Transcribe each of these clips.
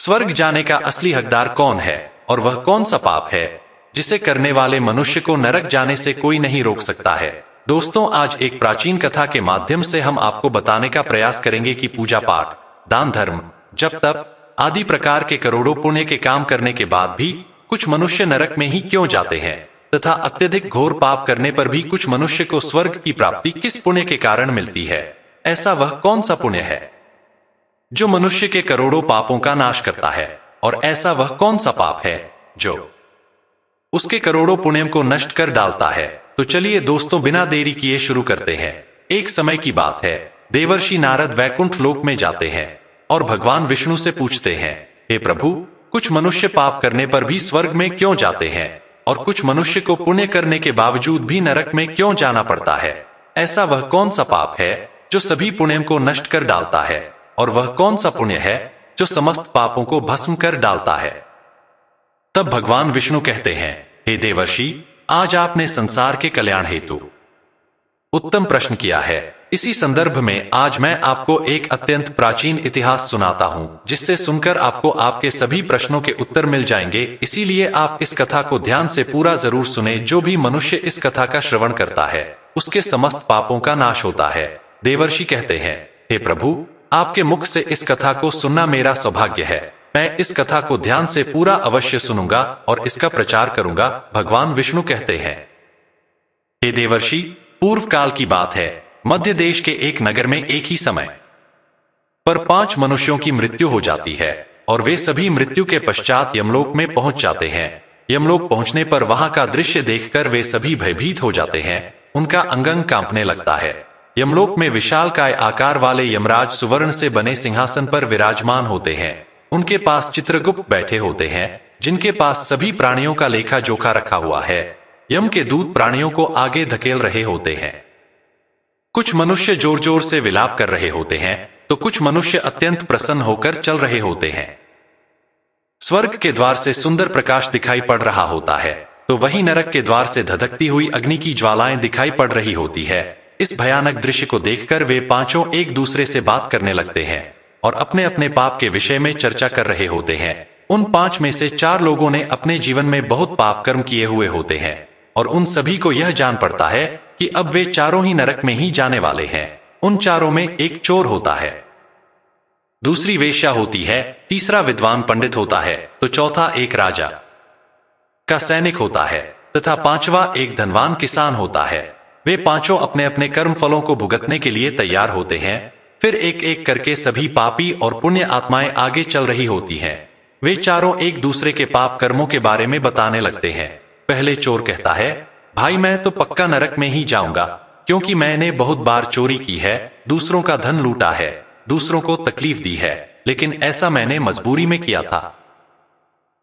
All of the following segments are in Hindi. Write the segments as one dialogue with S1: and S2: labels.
S1: स्वर्ग जाने का असली हकदार कौन है और वह कौन सा पाप है जिसे करने वाले मनुष्य को नरक जाने से कोई नहीं रोक सकता है। दोस्तों, आज एक प्राचीन कथा के माध्यम से हम आपको बताने का प्रयास करेंगे कि पूजा पाठ, दान धर्म, जप तप आदि प्रकार के करोड़ों पुण्य के काम करने के बाद भी कुछ मनुष्य नरक में ही क्यों जाते हैं तथा अत्यधिक घोर पाप करने पर भी कुछ मनुष्य को स्वर्ग की प्राप्ति किस पुण्य के कारण मिलती है। ऐसा वह कौन सा पुण्य है जो मनुष्य के करोड़ों पापों का नाश करता है, और ऐसा वह कौन सा पाप है जो उसके करोड़ों पुण्यों को नष्ट कर डालता है। तो चलिए दोस्तों, बिना देरी किए शुरू करते हैं। एक समय की बात है, देवर्षि नारद वैकुंठ लोक में जाते हैं और भगवान विष्णु से पूछते हैं, हे प्रभु, कुछ मनुष्य पाप करने पर भी स्वर्ग में क्यों जाते हैं और कुछ मनुष्य को पुण्य करने के बावजूद भी नरक में क्यों जाना पड़ता है। ऐसा वह कौन सा पाप है जो सभी पुण्यों को नष्ट कर डालता है, और वह कौन सा पुण्य है जो समस्त पापों को भस्म कर डालता है। तब भगवान विष्णु कहते हैं, हे देवर्षि, आज आपने संसार के कल्याण हेतु उत्तम प्रश्न किया है। इसी संदर्भ में आज मैं आपको एक अत्यंत प्राचीन इतिहास सुनाता हूं, जिससे सुनकर आपको आपके सभी प्रश्नों के उत्तर मिल जाएंगे। इसीलिए आप इस कथा को ध्यान से पूरा जरूर सुने। जो भी मनुष्य इस कथा का श्रवण करता है उसके समस्त पापों का नाश होता है। देवर्षि कहते हैं, हे प्रभु, आपके मुख से इस कथा को सुनना मेरा सौभाग्य है। मैं इस कथा को ध्यान से पूरा अवश्य सुनूंगा और इसका प्रचार करूंगा। भगवान विष्णु कहते हैं, हे देवर्षि, पूर्व काल की बात है। मध्य देश के एक नगर में एक ही समय पर 5 मनुष्यों की मृत्यु हो जाती है और वे सभी मृत्यु के पश्चात यमलोक में पहुंच जाते हैं। यमलोक पहुंचने पर वहां का दृश्य देखकर वे सभी भयभीत हो जाते हैं। उनका अंग अंग कांपने लगता है। यमलोक में विशालकाय आकार वाले यमराज सुवर्ण से बने सिंहासन पर विराजमान होते हैं। उनके पास चित्रगुप्त बैठे होते हैं, जिनके पास सभी प्राणियों का लेखा जोखा रखा हुआ है। यम के दूत प्राणियों को आगे धकेल रहे होते हैं। कुछ मनुष्य जोर जोर से विलाप कर रहे होते हैं, तो कुछ मनुष्य अत्यंत प्रसन्न होकर चल रहे होते हैं। स्वर्ग के द्वार से सुंदर प्रकाश दिखाई पड़ रहा होता है, तो वहीं नरक के द्वार से धधकती हुई अग्नि की ज्वालाएं दिखाई पड़ रही होती है। इस भयानक दृश्य को देखकर वे पांचों एक दूसरे से बात करने लगते हैं और अपने अपने पाप के विषय में चर्चा कर रहे होते हैं। उन 5 में से 4 लोगों ने अपने जीवन में बहुत पाप कर्म किए हुए होते हैं और उन सभी को यह जान पड़ता है कि अब वे चारों ही नरक में ही जाने वाले हैं। उन चारों में एक चोर होता है, दूसरी वेश्या होती है, तीसरा विद्वान पंडित होता है, तो चौथा एक राजा का सैनिक होता है तथा 5वां एक धनवान किसान होता है। वे पांचों अपने अपने कर्म फलों को भुगतने के लिए तैयार होते हैं। फिर एक एक करके सभी पापी और पुण्य आत्माएं आगे चल रही होती हैं। वे चारों एक दूसरे के पाप कर्मों के बारे में बताने लगते हैं। पहले चोर कहता है, भाई, मैं तो पक्का नरक में ही जाऊंगा, क्योंकि मैंने बहुत बार चोरी की है, दूसरों का धन लूटा है, दूसरों को तकलीफ दी है, लेकिन ऐसा मैंने मजबूरी में किया था।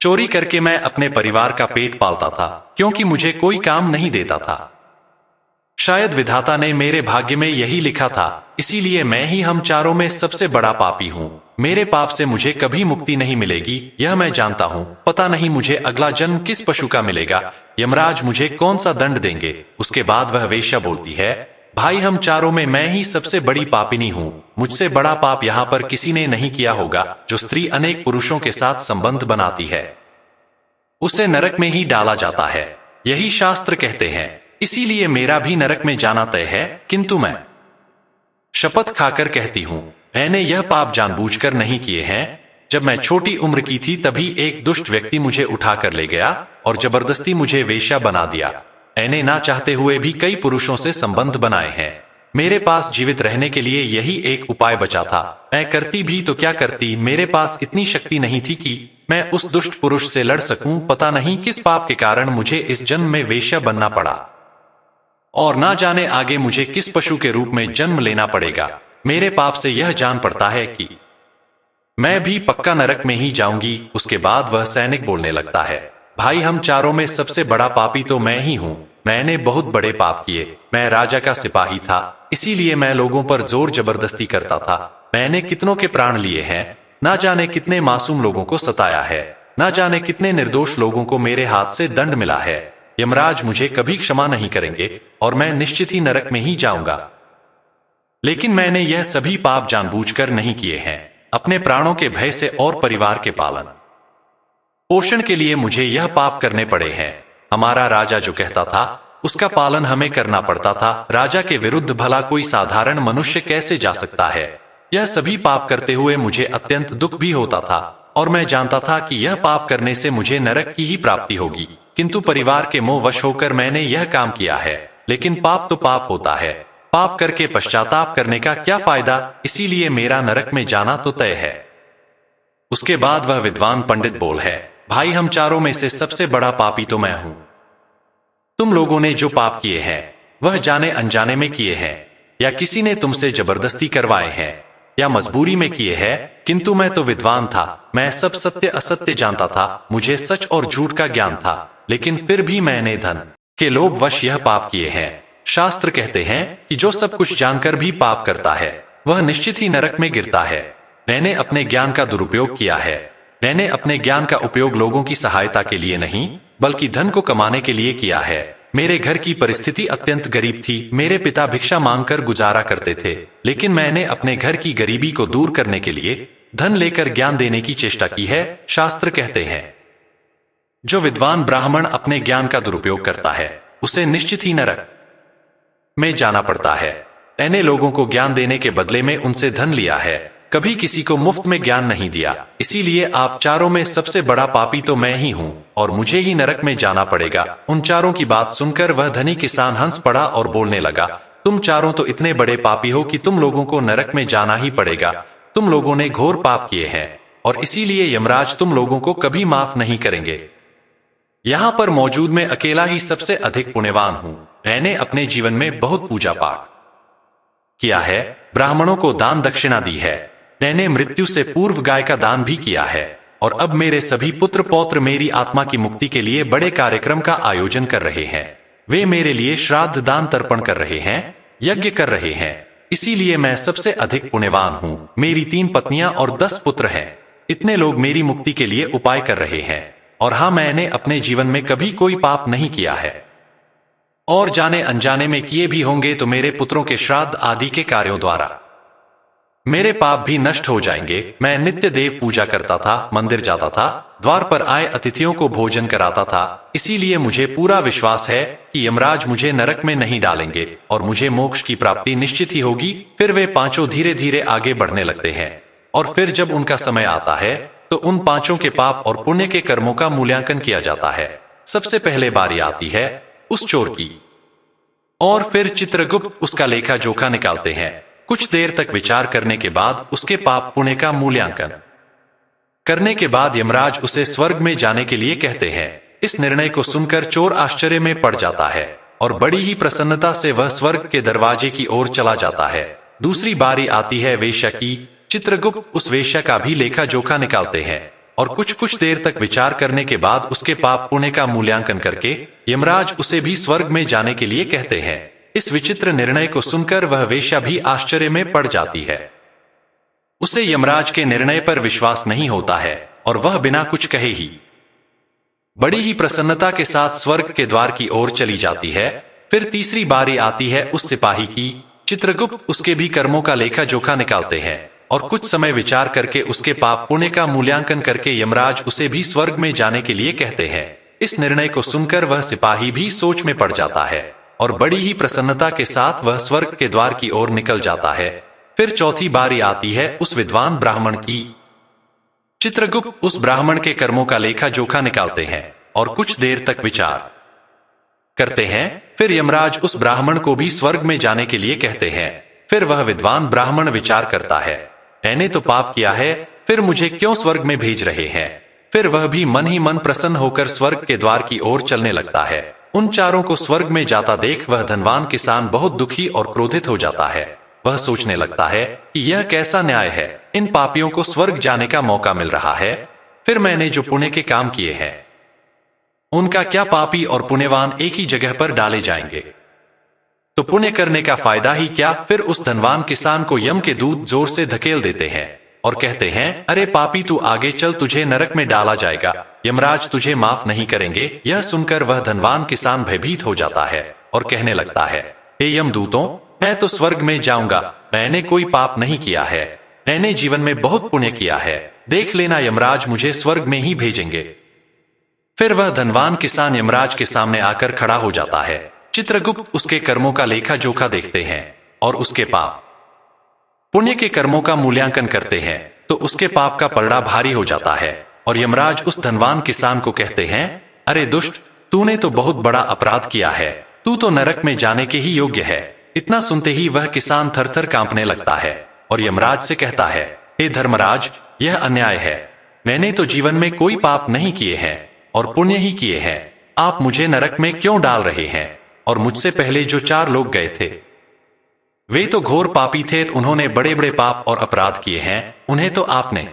S1: चोरी करके मैं अपने परिवार का पेट पालता था, क्योंकि मुझे कोई काम नहीं देता था। शायद विधाता ने मेरे भाग्य में यही लिखा था, इसीलिए मैं ही हम चारों में सबसे बड़ा पापी हूँ। मेरे पाप से मुझे कभी मुक्ति नहीं मिलेगी, यह मैं जानता हूँ। पता नहीं मुझे अगला जन्म किस पशु का मिलेगा, यमराज मुझे कौन सा दंड देंगे। उसके बाद वह वेश्या बोलती है, भाई, हम चारों में मैं ही सबसे बड़ी पापिनी हूँ। मुझसे बड़ा पाप यहाँ पर किसी ने नहीं किया होगा। जो स्त्री अनेक पुरुषों के साथ संबंध बनाती है उसे नरक में ही डाला जाता है, यही शास्त्र कहते हैं। इसीलिए मेरा भी नरक में जाना तय है, किंतु मैं शपथ खाकर कहती हूँ, मैंने यह पाप जानबूझकर नहीं किए हैं। जब मैं छोटी उम्र की थी तभी एक दुष्ट व्यक्ति मुझे उठाकर ले गया और जबरदस्ती मुझे वेश्या बना दिया। मैंने ना चाहते हुए भी कई पुरुषों से संबंध बनाए हैं। मेरे पास जीवित रहने के लिए यही एक उपाय बचा था। मैं करती भी तो क्या करती, मेरे पास इतनी शक्ति नहीं थी कि मैं उस दुष्ट पुरुष से लड़ सकूं। पता नहीं किस पाप के कारण मुझे इस जन्म में वेश्या बनना पड़ा और ना जाने आगे मुझे किस पशु के रूप में जन्म लेना पड़ेगा। मेरे पाप से यह जान पड़ता है कि मैं भी पक्का नरक में ही जाऊंगी। उसके बाद वह सैनिक बोलने लगता है, भाई, हम चारों में सबसे बड़ा पापी तो मैं ही हूँ। मैंने बहुत बड़े पाप किए। मैं राजा का सिपाही था, इसीलिए मैं लोगों पर जोर जबरदस्ती करता था। मैंने कितनों के प्राण लिए हैं, ना जाने कितने मासूम लोगों को सताया है, ना जाने कितने निर्दोष लोगों को मेरे हाथ से दंड मिला है। यमराज मुझे कभी क्षमा नहीं करेंगे और मैं निश्चित ही नरक में ही जाऊंगा। लेकिन मैंने यह सभी पाप जानबूझकर नहीं किए हैं। अपने प्राणों के भय से और परिवार के पालन पोषण के लिए मुझे यह पाप करने पड़े हैं। हमारा राजा जो कहता था उसका पालन हमें करना पड़ता था। राजा के विरुद्ध भला कोई साधारण मनुष्य कैसे जा सकता है? यह सभी पाप करते हुए मुझे अत्यंत दुख भी होता था और मैं जानता था कि यह पाप करने से मुझे नरक की ही प्राप्ति होगी, किंतु परिवार के मोह वश होकर मैंने यह काम किया है। लेकिन पाप तो पाप होता है, पाप करके पश्चाताप करने का क्या फायदा? इसीलिए मेरा नरक में जाना तो तय है। उसके बाद वह विद्वान पंडित बोल है, भाई हम चारों में से सबसे बड़ा पापी तो मैं हूं। तुम लोगों ने जो पाप किए हैं वह जाने अनजाने में किए हैं, या किसी ने तुमसे जबरदस्ती करवाए हैं, या मजबूरी में किए हैं। किंतु मैं तो विद्वान था, मैं सब सत्य असत्य जानता था, मुझे सच और झूठ का ज्ञान था, लेकिन फिर भी मैंने धन के लोभ वश यह पाप किए हैं। शास्त्र कहते हैं कि जो सब कुछ जानकर भी पाप करता है वह निश्चित ही नरक में गिरता है। मैंने अपने ज्ञान का दुरुपयोग किया है। मैंने अपने ज्ञान का उपयोग लोगों की सहायता के लिए नहीं बल्कि धन को कमाने के लिए किया है। मेरे घर की परिस्थिति अत्यंत गरीब थी। मेरे पिता भिक्षा मांगकर गुजारा करते थे, लेकिन मैंने अपने घर की गरीबी को दूर करने के लिए धन लेकर ज्ञान देने की चेष्टा की है। शास्त्र कहते हैं जो विद्वान ब्राह्मण अपने ज्ञान का दुरुपयोग करता है उसे निश्चित ही नरक में जाना पड़ता है। मैंने लोगों को ज्ञान देने के बदले में उनसे धन लिया है, कभी किसी को मुफ्त में ज्ञान नहीं दिया। इसीलिए आप चारों में सबसे बड़ा पापी तो मैं ही हूँ और मुझे ही नरक में जाना पड़ेगा। उन चारों की बात सुनकर वह धनी किसान हंस पड़ा और बोलने लगा, तुम चारों तो इतने बड़े पापी हो कि तुम लोगों को नरक में जाना ही पड़ेगा। तुम लोगों ने घोर पाप किए हैं और इसीलिए यमराज तुम लोगों को कभी माफ नहीं करेंगे। यहाँ पर मौजूद मैं अकेला ही सबसे अधिक पुण्यवान हूँ। मैंने अपने जीवन में बहुत पूजा पाठ किया है, ब्राह्मणों को दान दक्षिणा दी है, मैंने मृत्यु से पूर्व गाय का दान भी किया है, और अब मेरे सभी पुत्र पौत्र मेरी आत्मा की मुक्ति के लिए बड़े कार्यक्रम का आयोजन कर रहे हैं। वे मेरे लिए श्राद्ध दान तर्पण कर रहे हैं, यज्ञ कर रहे हैं। इसीलिए मैं सबसे अधिक पुण्यवान हूँ। मेरी 3 पत्नियां और 10 पुत्र हैं। इतने लोग मेरी मुक्ति के लिए उपाय कर रहे हैं। और हाँ, मैंने अपने जीवन में कभी कोई पाप नहीं किया है, और जाने अनजाने में किए भी होंगे तो मेरे पुत्रों के श्राद्ध आदि के कार्यों द्वारा मेरे पाप भी नष्ट हो जाएंगे। मैं नित्य देव पूजा करता था, मंदिर जाता था, द्वार पर आए अतिथियों को भोजन कराता था। इसीलिए मुझे पूरा विश्वास है कि यमराज मुझे नरक में नहीं डालेंगे और मुझे मोक्ष की प्राप्ति निश्चित ही होगी। फिर वे पांचों धीरे धीरे आगे बढ़ने लगते हैं, और फिर जब उनका समय आता है तो उन पांचों के पाप और पुण्य के कर्मों का मूल्यांकन किया जाता है। सबसे पहले बारी आती है उस चोर की, और फिर चित्रगुप्त उसका लेखा जोखा निकालते हैं। कुछ देर तक विचार करने के बाद उसके पाप पुण्य का मूल्यांकन करने के बाद यमराज उसे स्वर्ग में जाने के लिए कहते हैं। इस निर्णय को सुनकर चोर आश्चर्य में पड़ जाता है और बड़ी ही प्रसन्नता से वह स्वर्ग के दरवाजे की ओर चला जाता है। दूसरी बारी आती है वेश्या की। चित्रगुप्त उस वेश्या का भी लेखा जोखा निकालते हैं, और कुछ देर तक विचार करने के बाद उसके पाप पुण्य का मूल्यांकन करके यमराज उसे भी स्वर्ग में जाने के लिए कहते हैं। इस विचित्र निर्णय को सुनकर वह वेश्या भी आश्चर्य में पड़ जाती है। उसे यमराज के निर्णय पर विश्वास नहीं होता है और वह बिना कुछ कहे ही बड़ी ही प्रसन्नता के साथ स्वर्ग के द्वार की ओर चली जाती है। फिर तीसरी बारी आती है उस सिपाही की। चित्रगुप्त उसके भी कर्मों का लेखा जोखा निकालते हैं, और कुछ समय विचार करके उसके पाप पुण्य का मूल्यांकन करके यमराज उसे भी स्वर्ग में जाने के लिए कहते हैं। इस निर्णय को सुनकर वह सिपाही भी सोच में पड़ जाता है और बड़ी ही प्रसन्नता के साथ वह स्वर्ग के द्वार की ओर निकल जाता है। फिर चौथी बारी आती है उस विद्वान ब्राह्मण की। चित्रगुप्त उस ब्राह्मण के कर्मों का लेखा जोखा निकालते हैं और कुछ देर तक विचार करते हैं। फिर यमराज उस ब्राह्मण को भी स्वर्ग में जाने के लिए कहते हैं। फिर वह विद्वान ब्राह्मण विचार करता है, मैंने तो पाप किया है, फिर मुझे क्यों स्वर्ग में भेज रहे हैं? फिर वह भी मन ही मन प्रसन्न होकर स्वर्ग के द्वार की ओर चलने लगता है। उन चारों को स्वर्ग में जाता देख वह धनवान किसान बहुत दुखी और क्रोधित हो जाता है। वह सोचने लगता है कि यह कैसा न्याय है, इन पापियों को स्वर्ग जाने का मौका मिल रहा है, फिर मैंने जो पुण्य के काम किए हैं उनका क्या पापी और पुण्यवान एक ही जगह पर डाले जाएंगे, तो पुण्य करने का फायदा ही क्या। फिर उस धनवान किसान को यम के दूत जोर से धकेल देते हैं और कहते हैं, अरे पापी तू आगे चल, तुझे नरक में डाला जाएगा, यमराज तुझे माफ नहीं करेंगे। यह सुनकर वह धनवान किसान भयभीत हो जाता है और कहने लगता है, हे यमदूतों, मैं तो स्वर्ग में जाऊंगा, मैंने कोई पाप नहीं किया है, मैंने जीवन में बहुत पुण्य किया है, देख लेना यमराज मुझे स्वर्ग में ही भेजेंगे। फिर वह धनवान किसान यमराज के सामने आकर खड़ा हो जाता है। चित्रगुप्त उसके कर्मों का लेखा जोखा देखते हैं और उसके पाप पुण्य के कर्मों का मूल्यांकन करते हैं, तो उसके पाप का पलड़ा भारी हो जाता है और यमराज उस धनवान किसान को कहते हैं, अरे दुष्ट, तूने तो बहुत बड़ा अपराध किया है, तू तो नरक में जाने के ही योग्य है। इतना सुनते ही वह किसान थर-थर कांपने लगता है और यमराज से कहता है, हे धर्मराज, यह अन्याय है। मैंने तो जीवन में कोई पाप नहीं किए हैं और पुण्य ही किए हैं। आप मुझे नरक में क्यों डाल रहे हैं? और मुझसे पहले जो 4 लोग गए थे, वे तो घोर पापी थे, उन्होंने बड़े बड़े पाप और अपराध किए हैं, उन्हें तो आपने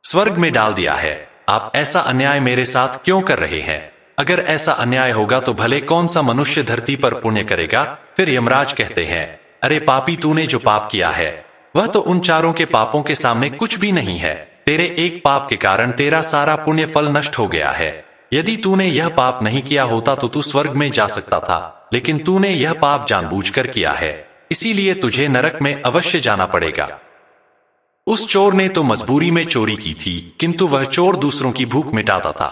S1: स्वर्ग में डाल दिया है। आप ऐसा अन्याय मेरे साथ क्यों कर रहे हैं? अगर ऐसा अन्याय होगा तो भले कौन सा मनुष्य धरती पर पुण्य करेगा? फिर यमराज कहते हैं, अरे पापी, तूने जो पाप किया है वह तो उन 4 के पापों के सामने कुछ भी नहीं है। तेरे एक पाप के कारण तेरा सारा पुण्य फल नष्ट हो गया है। यदि तूने यह पाप नहीं किया होता तो तू स्वर्ग में जा सकता था, लेकिन तूने यह पाप जानबूझकर किया है, इसीलिए तुझे नरक में अवश्य जाना पड़ेगा। उस चोर ने तो मजबूरी में चोरी की थी, किंतु वह चोर दूसरों की भूख मिटाता था,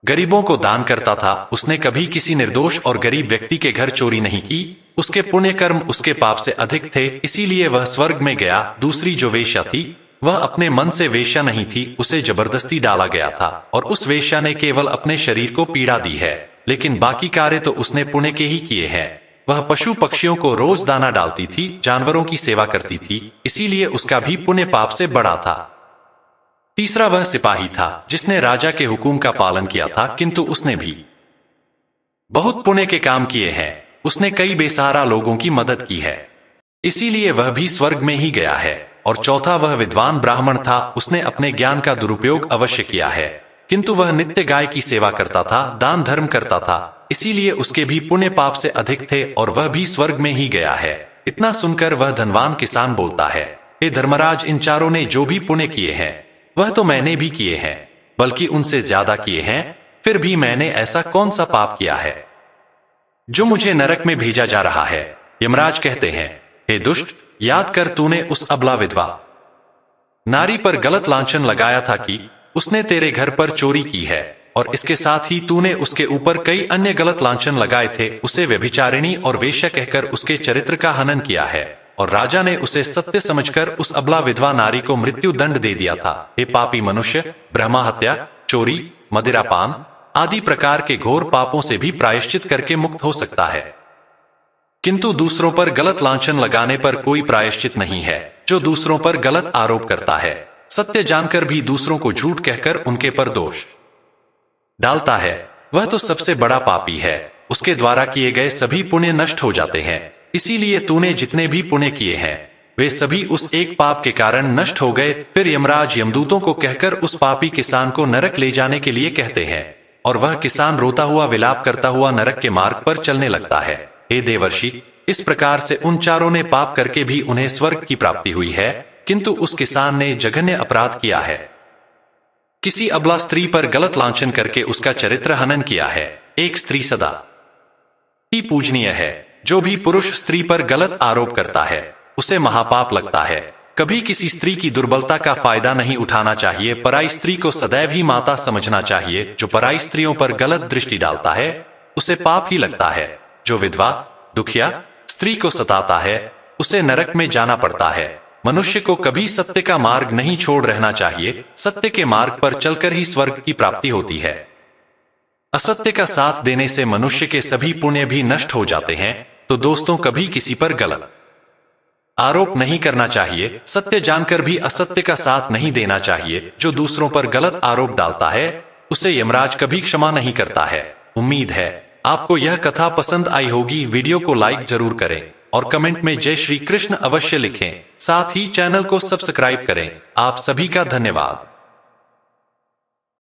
S1: गरीबों को दान करता था। उसने कभी किसी निर्दोष और गरीब व्यक्ति के घर चोरी नहीं की। उसके पुण्य कर्म उसके पाप से अधिक थे, इसीलिए वह स्वर्ग में गया। दूसरी जो वेश्या थी, वह अपने मन से वेश्या नहीं थी, उसे जबरदस्ती डाला गया था और उस वेश्या ने केवल अपने शरीर को पीड़ा दी है, लेकिन बाकी कार्य तो उसने पुण्य के ही किए हैं। वह पशु पक्षियों को रोज दाना डालती थी, जानवरों की सेवा करती थी, इसीलिए उसका भी पुण्य पाप से बड़ा था। तीसरा वह सिपाही था जिसने राजा के हुक्म का पालन किया था, किंतु उसने भी बहुत पुण्य के काम किए हैं। उसने कई बेसहारा लोगों की मदद की है, इसीलिए वह भी स्वर्ग में ही गया है। और चौथा वह विद्वान ब्राह्मण था, उसने अपने ज्ञान का दुरुपयोग अवश्य किया है, किंतु वह नित्य गाय की सेवा करता था, दान धर्म करता था, इसीलिए उसके भी पुण्य पाप से अधिक थे और वह भी स्वर्ग में ही गया है। इतना सुनकर वह धनवान किसान बोलता है, हे धर्मराज, इन 4 ने जो भी पुण्य किए हैं वह तो मैंने भी किए हैं, बल्कि उनसे ज्यादा किए हैं। फिर भी मैंने ऐसा कौन सा पाप किया है जो मुझे नरक में भेजा जा रहा है? यमराज कहते हैं, हे दुष्ट, याद कर, तूने उस अबला विधवा नारी पर गलत लांछन लगाया था कि उसने तेरे घर पर चोरी की है, और इसके साथ ही तूने उसके ऊपर कई अन्य गलत लांछन लगाए थे। उसे व्यभिचारिणी और वेश्या कहकर उसके चरित्र का हनन किया है और राजा ने उसे सत्य समझकर उस अबला विधवा नारी को मृत्यु दंड दे दिया था। हे पापी मनुष्य, ब्रह्मा हत्या, चोरी, मदिरापान आदि प्रकार के घोर पापों से भी प्रायश्चित करके मुक्त हो सकता है, किंतु दूसरों पर गलत लांछन लगाने पर कोई प्रायश्चित नहीं है। जो दूसरों पर गलत आरोप करता है, सत्य जानकर भी दूसरों को झूठ कहकर उनके पर दोष डालता है, वह तो सबसे बड़ा पापी है। उसके द्वारा किए गए सभी पुण्य नष्ट हो जाते हैं। इसीलिए तूने जितने भी पुण्य किए हैं वे सभी उस एक पाप के कारण नष्ट हो गए। फिर यमराज यमदूतों को कहकर उस पापी किसान को नरक ले जाने के लिए कहते हैं और वह किसान रोता हुआ विलाप करता हुआ नरक के मार्ग पर चलने लगता है। हे देवर्षि, इस प्रकार से उन 4 ने पाप करके भी उन्हें स्वर्ग की प्राप्ति हुई है, किंतु उस किसान ने जघन्य अपराध किया है। किसी अबला स्त्री पर गलत लांछन करके उसका चरित्र हनन किया है। एक स्त्री सदा ही पूजनीय है। जो भी पुरुष स्त्री पर गलत आरोप करता है उसे महापाप लगता है। कभी किसी स्त्री की दुर्बलता का फायदा नहीं उठाना चाहिए। पराई स्त्री को सदैव ही माता समझना चाहिए। जो पराई स्त्रियों पर गलत दृष्टि डालता है उसे पाप ही लगता है। जो विधवा, दुखिया स्त्री को सताता है उसे नरक में जाना पड़ता है। मनुष्य को कभी सत्य का मार्ग नहीं छोड़ रहना चाहिए। सत्य के मार्ग पर चलकर ही स्वर्ग की प्राप्ति होती है। असत्य का साथ देने से मनुष्य के सभी पुण्य भी नष्ट हो जाते हैं। तो दोस्तों, कभी किसी पर गलत आरोप नहीं करना चाहिए। सत्य जानकर भी असत्य का साथ नहीं देना चाहिए। जो दूसरों पर गलत आरोप डालता है उसे यमराज कभी क्षमा नहीं करता है। उम्मीद है आपको यह कथा पसंद आई होगी। वीडियो को लाइक जरूर करें और कमेंट में जय श्री कृष्ण अवश्य लिखें। साथ ही चैनल को सब्सक्राइब करें। आप सभी का धन्यवाद।